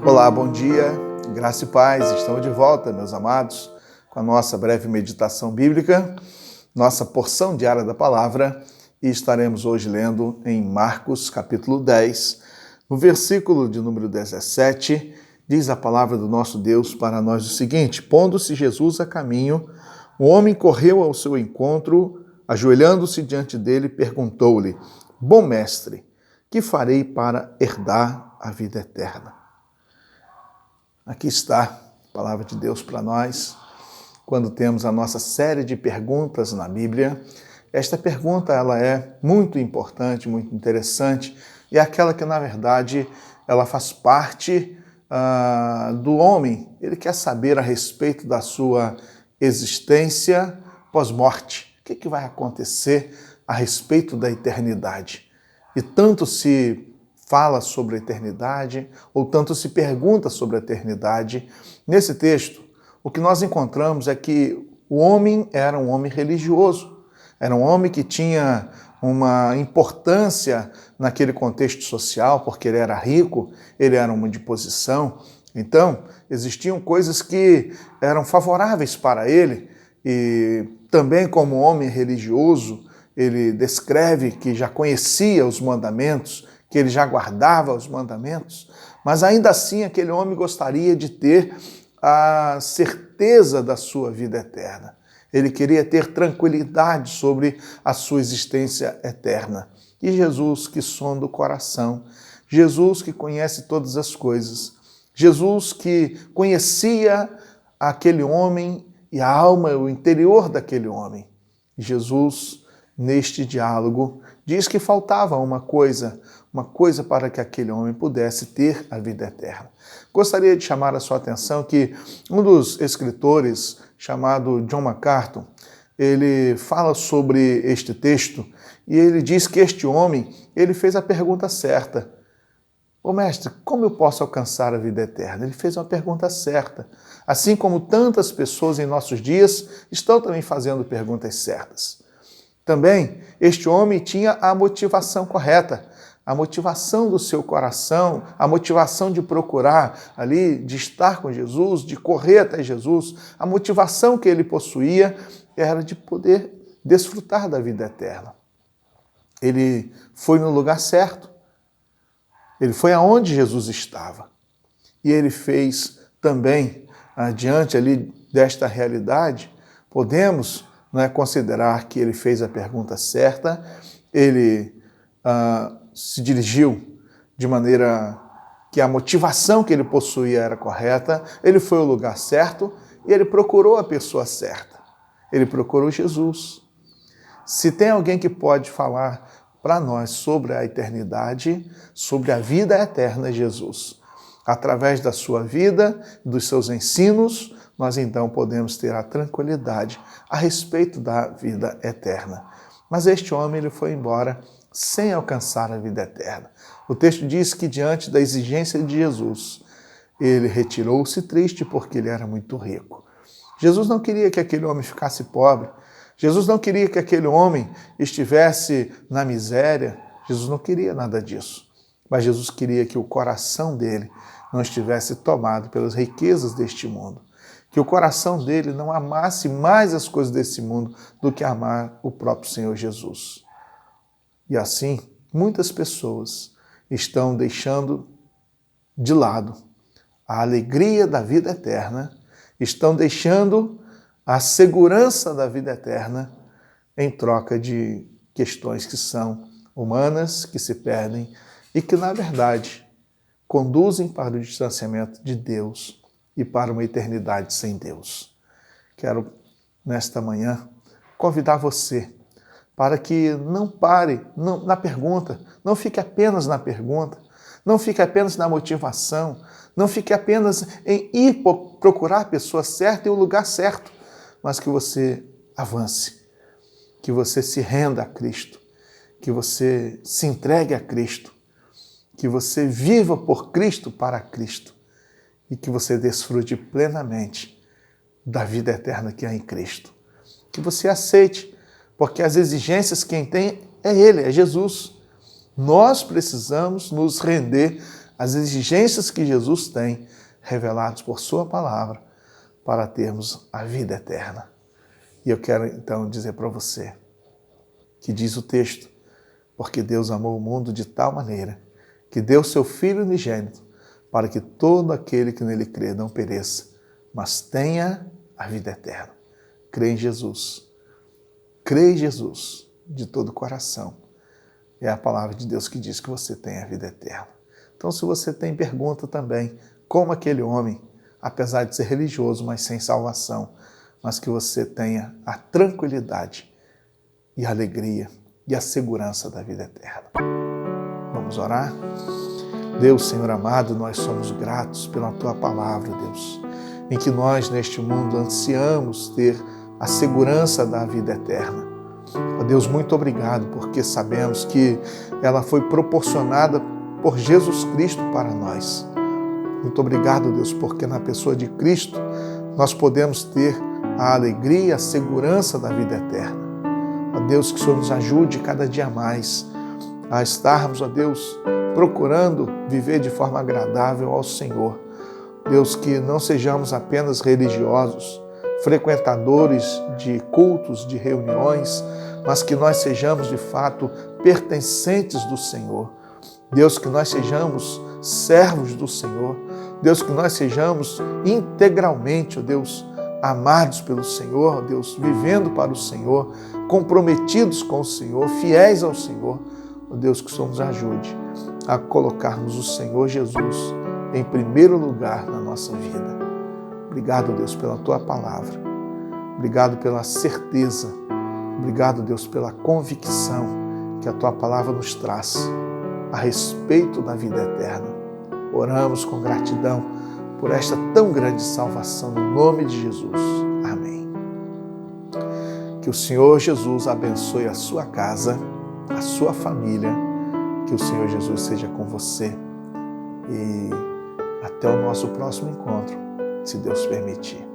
Olá, bom dia, graça e paz. Estamos de volta, meus amados, com a nossa breve meditação bíblica, nossa porção diária da palavra, e estaremos hoje lendo em Marcos, capítulo 10, no versículo de número 17, diz a palavra do nosso Deus para nós o seguinte: pondo-se Jesus a caminho, o homem correu ao seu encontro, ajoelhando-se diante dele, perguntou-lhe: Bom mestre, que farei para herdar a vida eterna? Aqui está a palavra de Deus para nós, quando temos a nossa série de perguntas na Bíblia. Esta pergunta ela é muito importante, muito interessante, e é aquela que, na verdade, ela faz parte do homem. Ele quer saber a respeito da sua existência pós-morte. O que vai acontecer a respeito da eternidade? E tanto se fala sobre a eternidade, ou tanto se pergunta sobre a eternidade. Nesse texto, o que nós encontramos é que o homem era um homem religioso, era um homem que tinha uma importância naquele contexto social, porque ele era rico, ele era um homem de posição. Então, existiam coisas que eram favoráveis para ele, e também como homem religioso, ele descreve que já conhecia os mandamentos, que ele já guardava os mandamentos, mas ainda assim aquele homem gostaria de ter a certeza da sua vida eterna. Ele queria ter tranquilidade sobre a sua existência eterna. E Jesus, que sonda o coração, Jesus que conhece todas as coisas, Jesus que conhecia aquele homem e a alma, o interior daquele homem. Jesus, neste diálogo, diz que faltava uma coisa para que aquele homem pudesse ter a vida eterna. Gostaria de chamar a sua atenção que um dos escritores, chamado John MacArthur, ele fala sobre este texto e ele diz que este homem, ele fez a pergunta certa. Ô mestre, como eu posso alcançar a vida eterna? Ele fez uma pergunta certa. Assim como tantas pessoas em nossos dias estão também fazendo perguntas certas. Também, este homem tinha a motivação correta, a motivação do seu coração, a motivação de procurar ali, de estar com Jesus, de correr até Jesus. A motivação que ele possuía era de poder desfrutar da vida eterna. Ele foi no lugar certo. Ele foi aonde Jesus estava. E ele fez também, diante ali desta realidade, podemos considerar que ele fez a pergunta certa, ele se dirigiu de maneira que a motivação que ele possuía era correta, ele foi ao lugar certo e ele procurou a pessoa certa. Ele procurou Jesus. Se tem alguém que pode falar para nós sobre a eternidade, sobre a vida eterna, é Jesus. Através da sua vida, dos seus ensinos, nós então podemos ter a tranquilidade a respeito da vida eterna. Mas este homem ele foi embora sem alcançar a vida eterna. O texto diz que diante da exigência de Jesus, ele retirou-se triste porque ele era muito rico. Jesus não queria que aquele homem ficasse pobre. Jesus não queria que aquele homem estivesse na miséria. Jesus não queria nada disso. Mas Jesus queria que o coração dele não estivesse tomado pelas riquezas deste mundo. Que o coração dele não amasse mais as coisas desse mundo do que amar o próprio Senhor Jesus. E assim, muitas pessoas estão deixando de lado a alegria da vida eterna, estão deixando a segurança da vida eterna em troca de questões que são humanas, que se perdem e que, na verdade, conduzem para o distanciamento de Deus e para uma eternidade sem Deus. Quero, nesta manhã, convidar você para que não pare na pergunta, não fique apenas na pergunta, não fique apenas na motivação, não fique apenas em ir procurar a pessoa certa e o lugar certo, mas que você avance, que você se renda a Cristo, que você se entregue a Cristo, que você viva por Cristo para Cristo e que você desfrute plenamente da vida eterna que há em Cristo. Que você aceite, porque as exigências quem tem é Ele, é Jesus. Nós precisamos nos render as exigências que Jesus tem, revelados por sua palavra, para termos a vida eterna. E eu quero então dizer para você, que diz o texto, porque Deus amou o mundo de tal maneira, que deu seu Filho unigênito, para que todo aquele que nele crê não pereça, mas tenha a vida eterna. Crê em Jesus. Crê em Jesus de todo o coração. É a palavra de Deus que diz que você tem a vida eterna. Então, se você tem pergunta também, como aquele homem, apesar de ser religioso, mas sem salvação, mas que você tenha a tranquilidade e a alegria e a segurança da vida eterna. Vamos orar? Deus, Senhor amado, nós somos gratos pela Tua palavra, Deus, em que nós, neste mundo, ansiamos ter a segurança da vida eterna. Ó Deus, muito obrigado, porque sabemos que ela foi proporcionada por Jesus Cristo para nós. Muito obrigado, Deus, porque na pessoa de Cristo nós podemos ter a alegria e a segurança da vida eterna. Ó Deus, que o Senhor nos ajude cada dia mais a estarmos, ó Deus, procurando viver de forma agradável ao Senhor. Deus, que não sejamos apenas religiosos, frequentadores de cultos, de reuniões, mas que nós sejamos de fato pertencentes do Senhor. Deus, que nós sejamos servos do Senhor. Deus, que nós sejamos integralmente, ó Deus, amados pelo Senhor, ó Deus, vivendo para o Senhor, comprometidos com o Senhor, fiéis ao Senhor. Ó Deus, que o Senhor nos ajude a colocarmos o Senhor Jesus em primeiro lugar na nossa vida. Obrigado, Deus, pela Tua palavra. Obrigado pela certeza. Obrigado, Deus, pela convicção que a Tua palavra nos traz a respeito da vida eterna. Oramos com gratidão por esta tão grande salvação no nome de Jesus. Amém. Que o Senhor Jesus abençoe a sua casa, a sua família. Que o Senhor Jesus seja com você. E até o nosso próximo encontro, se Deus permitir.